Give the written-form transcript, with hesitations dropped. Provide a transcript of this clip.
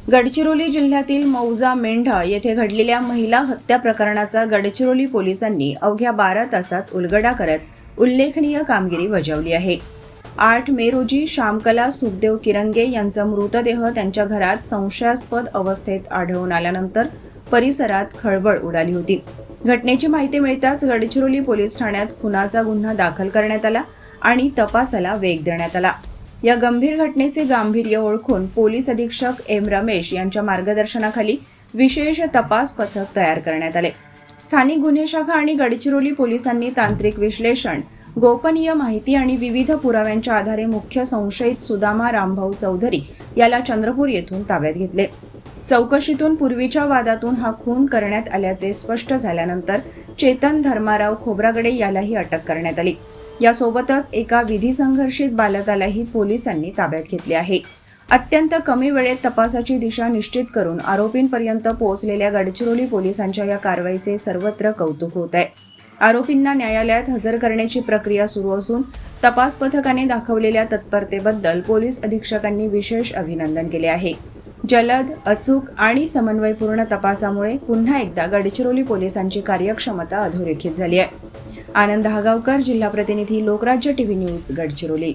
गडचिरोली जिल्ह्यातील मौजा मेंढा येथे घडलेल्या महिला हत्या प्रकरणाचा गडचिरोली पोलिसांनी अवघ्या 12 तासात उलगडा करत उल्लेखनीय कामगिरी बजावली आहे। 8 मे रोजी श्यामकला सुखदेव किरंगे यांचा मृतदेह त्यांच्या घरात संशयास्पद अवस्थेत आढळून आल्यानंतर परिसरात खळबळ उडाली होती। घटनेची माहिती मिळताच गडचिरोली पोलीस ठाण्यात खुनाचा गुन्हा दाखल करण्यात आला आणि तपासाला वेग देण्यात आला। या गंभीर घटनेचे गांभीर्य ओळखून पोलीस अधीक्षक एम रमेश यांच्या मार्गदर्शनाखाली विशेष तपास पथक तयार करण्यात आले। स्थानिक गुन्हे शाखा आणि गडचिरोली पोलिसांनी तांत्रिक विश्लेषण, गोपनीय माहिती आणि विविध पुराव्यांच्या आधारे मुख्य संशयित सुदामा रामभाऊ चौधरी याला चंद्रपूर येथून ताब्यात घेतले। चौकशीतून पूर्वीच्या वादातून हा खून करण्यात आल्याचे स्पष्ट झाल्यानंतर चेतन धर्माराव खोब्रागडे यालाही अटक करण्यात आली। यासोबतच एका विधी संघर्षित बालकालाही पोलिसांनी ताब्यात घेतले आहे। अत्यंत कमी वेळेत तपासाची दिशा निश्चित करून आरोपींपर्यंत पोहोचलेल्या गडचिरोली पोलिसांच्या या कारवाईचे सर्वत्र कौतुक होत आहे। आरोपींना न्यायालयात हजर करण्याची प्रक्रिया सुरू असून तपास पथकाने दाखवलेल्या तत्परतेबद्दल पोलीस अधीक्षकांनी विशेष अभिनंदन केले आहे। जलद, अचूक आणि समन्वयपूर्ण तपासामुळे पुन्हा एकदा गडचिरोली पोलिसांची कार्यक्षमता अधोरेखित झाली आहे। आनंद हागावकर, जिल्हा प्रतिनिधी, लोकराज्य टीव्ही न्यूज, गडचिरोली।